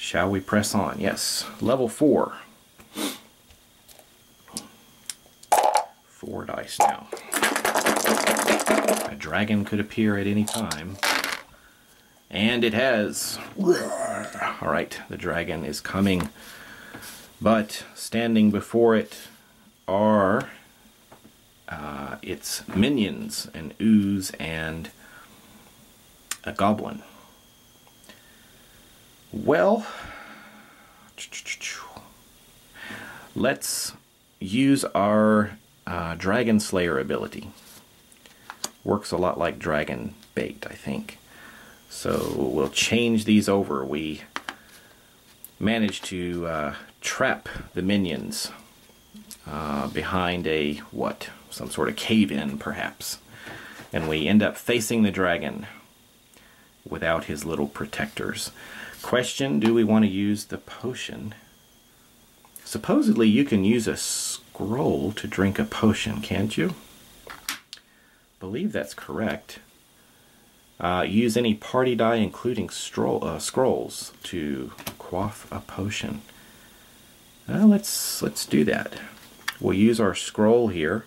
Shall we press on? Yes. Level 4. 4 dice now. A dragon could appear at any time. And it has. Alright, the dragon is coming. But standing before it are its minions, an ooze and a goblin. Well, let's use our Dragon Slayer ability. Works a lot like Dragon Bait, I think. So we'll change these over. We managed to trap the minions behind a, what? Some sort of cave-in, perhaps. And we end up facing the dragon without his little protectors. Question, do we want to use the potion? Supposedly you can use a scroll to drink a potion, can't you? Believe that's correct. Use any party die, including scrolls, to quaff a potion. Let's do that. We'll use our scroll here,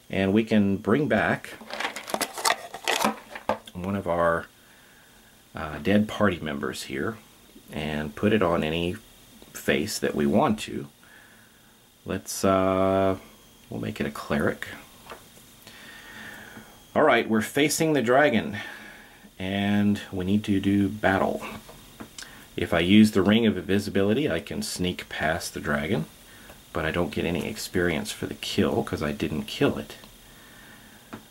and we can bring back one of our dead party members here and put it on any face that we want to. Let's we'll make it a cleric. Alright, we're facing the dragon and we need to do battle. If I use the ring of invisibility, I can sneak past the dragon, but I don't get any experience for the kill because I didn't kill it.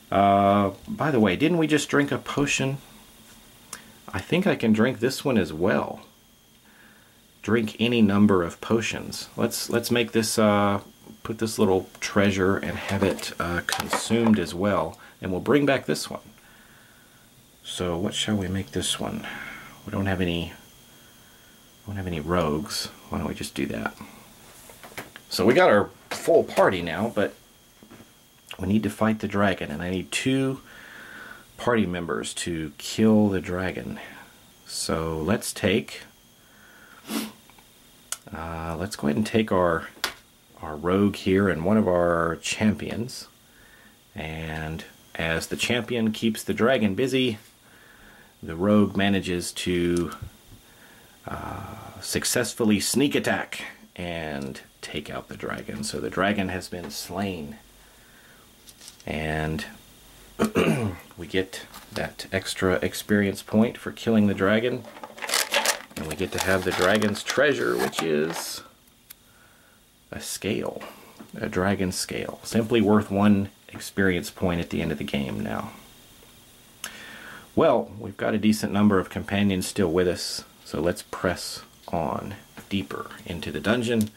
By the way, didn't we just drink a potion? I think I can drink this one as well. Drink any number of potions. Let's make this put this little treasure and have it consumed as well, and we'll bring back this one. So what shall we make this one? We don't have any rogues. Why don't we just do that? So we got our full party now, but we need to fight the dragon, and I need 2 party members to kill the dragon. So let's take let's go ahead and take our rogue here and one of our champions, and as the champion keeps the dragon busy, the rogue manages to successfully sneak attack and take out the dragon. So the dragon has been slain, and we get that extra experience point for killing the dragon, and we get to have the dragon's treasure, which is a scale, a dragon scale, simply worth 1 experience point at the end of the game now. Well, we've got a decent number of companions still with us, so let's press on deeper into the dungeon,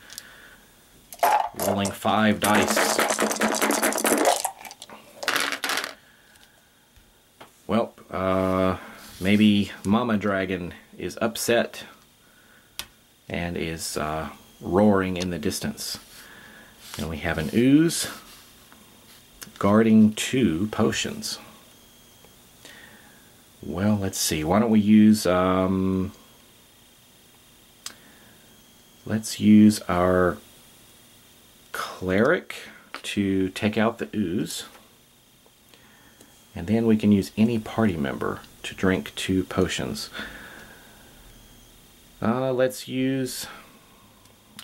rolling 5 dice. Well, maybe Mama Dragon is upset and is roaring in the distance. And we have an ooze guarding 2 potions. Well, let's see. Why don't we use let's use our cleric to take out the ooze. And then we can use any party member to drink 2 potions. Let's use,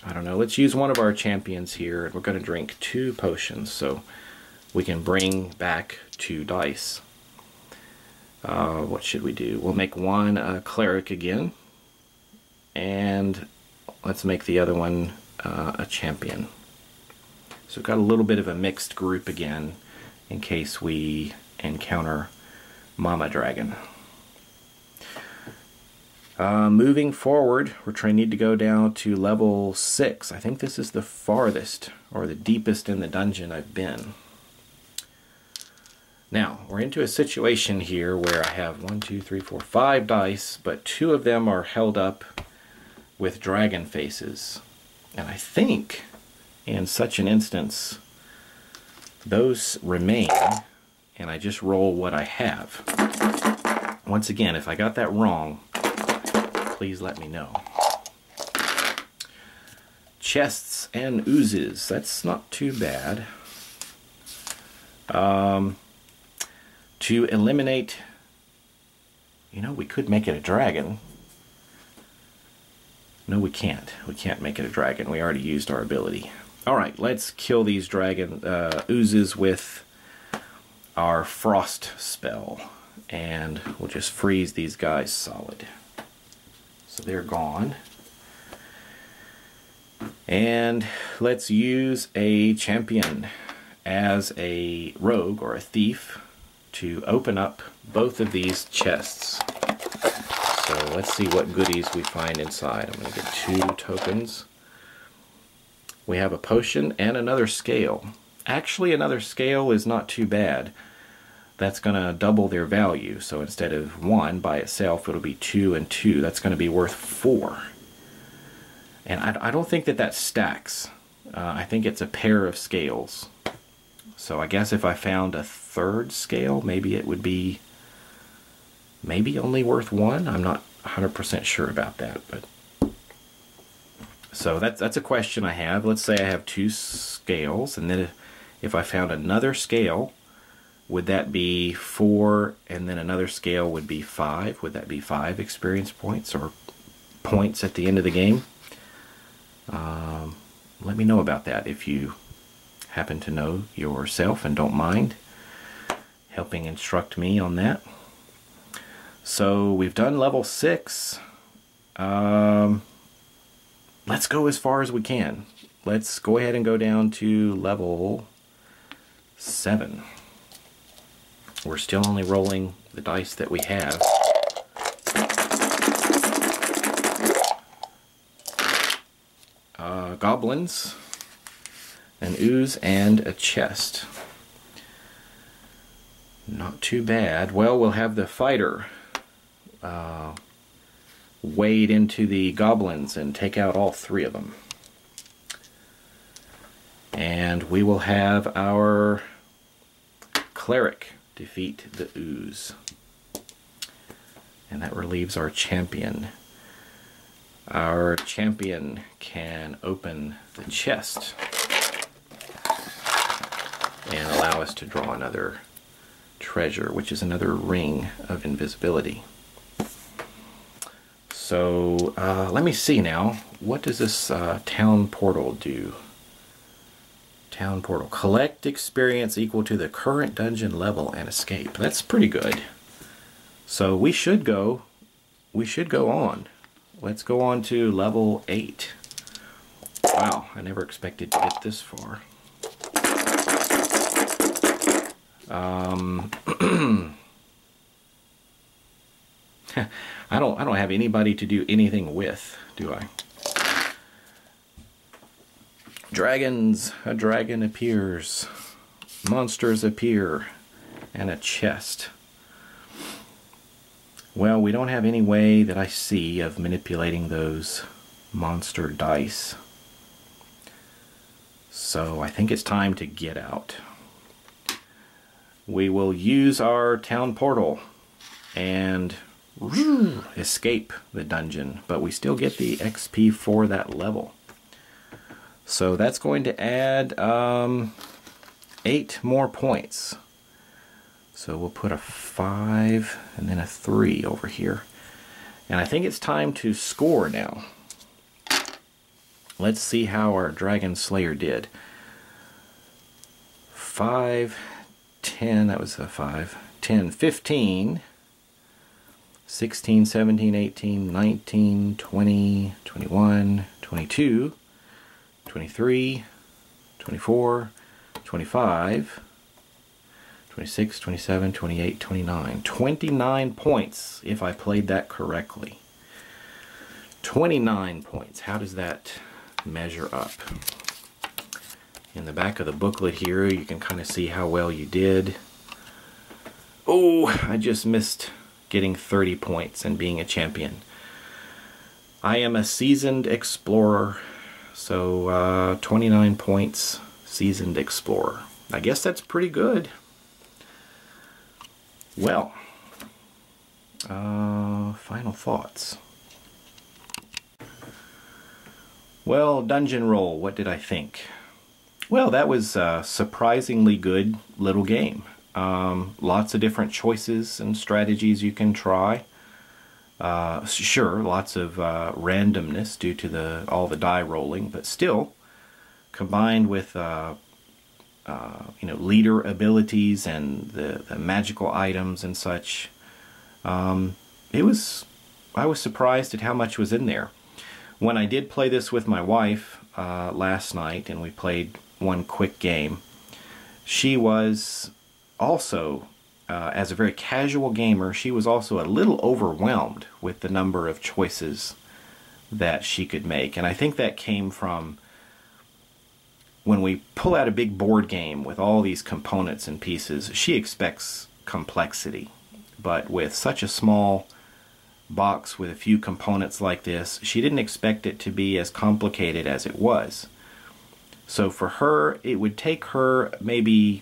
I don't know, let's use one of our champions here. We're going to drink 2 potions, so we can bring back 2 dice. What should we do? We'll make one a cleric again, and let's make the other one a champion. So we've got a little bit of a mixed group again in case we encounter Mama Dragon. Moving forward, we're trying to go down to level 6. I think this is the farthest or the deepest in the dungeon I've been. Now, we're into a situation here where I have 1, 2, 3, 4, 5 dice, but 2 of them are held up with dragon faces. And I think in such an instance, those remain, and I just roll what I have. Once again, if I got that wrong, please let me know. chests and oozes. That's not too bad. To eliminate, you know, we could make it a dragon. No, we can't. We can't make it a dragon. We already used our ability. Alright, let's kill these dragon oozes with our frost spell. And we'll just freeze these guys solid. So they're gone. And let's use a champion as a rogue or a thief to open up both of these chests. So let's see what goodies we find inside. I'm going to get 2 tokens. We have a potion and another scale. Actually, another scale is not too bad. That's going to double their value. So instead of 1 by itself, it'll be 2 and 2. That's going to be worth 4. And I don't think that stacks. I think it's a pair of scales. So I guess if I found a third scale, maybe it would be maybe only worth 1. I'm not 100% sure about that. But so that's a question I have. Let's say I have 2 scales, and then if I found another scale, would that be 4, and then another scale would be 5? Would that be 5 experience points or points at the end of the game? Let me know about that if you happen to know yourself and don't mind helping instruct me on that. So we've done level 6. Let's go as far as we can. Let's go ahead and go down to level 7. We're still only rolling the dice that we have. Goblins, an ooze, and a chest. Not too bad. Well, we'll have the fighter wade into the goblins and take out all 3 of them. And we will have our cleric defeat the ooze. And that relieves our champion. Our champion can open the chest and allow us to draw another treasure, which is another ring of invisibility. So let me see now. What does this town portal do? Town portal. Collect experience equal to the current dungeon level and escape. That's pretty good. So we should go on. Let's go on to level 8. Wow, I never expected to get this far. I don't have anybody to do anything with, do I? Dragons. A dragon appears. Monsters appear. And a chest. Well, we don't have any way that I see of manipulating those monster dice. So I think it's time to get out. We will use our town portal and escape the dungeon, but we still get the XP for that level. So that's going to add 8 more points. So we'll put a 5 and then a 3 over here. And I think it's time to score now. Let's see how our Dragon Slayer did. 5, 10, that was a 5, 10, 15, 16, 17, 18, 19, 20, 21, 22, 23, 24, 25, 26, 27, 28, 29. 29 points if I played that correctly. 29 points. How does that measure up? In the back of the booklet here, you can kind of see how well you did. Oh, I just missed getting 30 points and being a champion. I am a seasoned explorer, so 29 points, seasoned explorer. I guess that's pretty good. Well, final thoughts. Well, Dungeon Roll, what did I think? Well, that was a surprisingly good little game. Lots of different choices and strategies you can try. Sure, lots of randomness due to all the die rolling, but still, combined with leader abilities and the magical items and such, I was surprised at how much was in there. When I did play this with my wife last night, and we played one quick game, she was also, as a very casual gamer, she was also a little overwhelmed with the number of choices that she could make. And I think that came from when we pull out a big board game with all these components and pieces, she expects complexity. But with such a small box with a few components like this, she didn't expect it to be as complicated as it was. So for her, it would take her maybe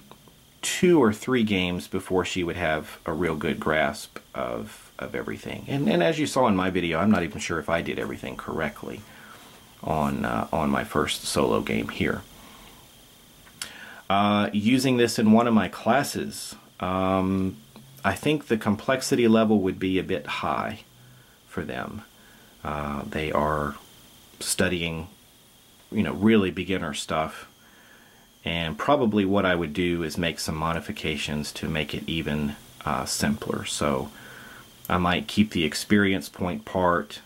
2 or 3 games before she would have a real good grasp of everything. And as you saw in my video, I'm not even sure if I did everything correctly on my first solo game here. Using this in one of my classes, I think the complexity level would be a bit high for them. They are studying, really beginner stuff, and probably what I would do is make some modifications to make it even simpler. So I might keep the experience point part,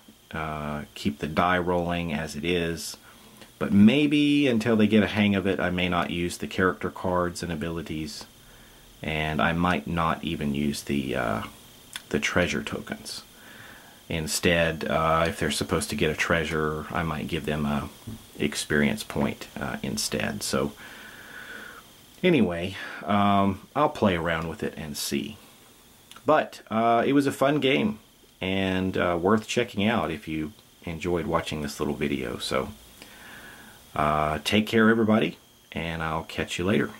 keep the die rolling as it is, but maybe until they get a hang of it, I may not use the character cards and abilities, and I might not even use the treasure tokens. Instead, if they're supposed to get a treasure, I might give them a experience point instead. So anyway, I'll play around with it and see. But it was a fun game, and worth checking out if you enjoyed watching this little video. So take care, everybody, and I'll catch you later.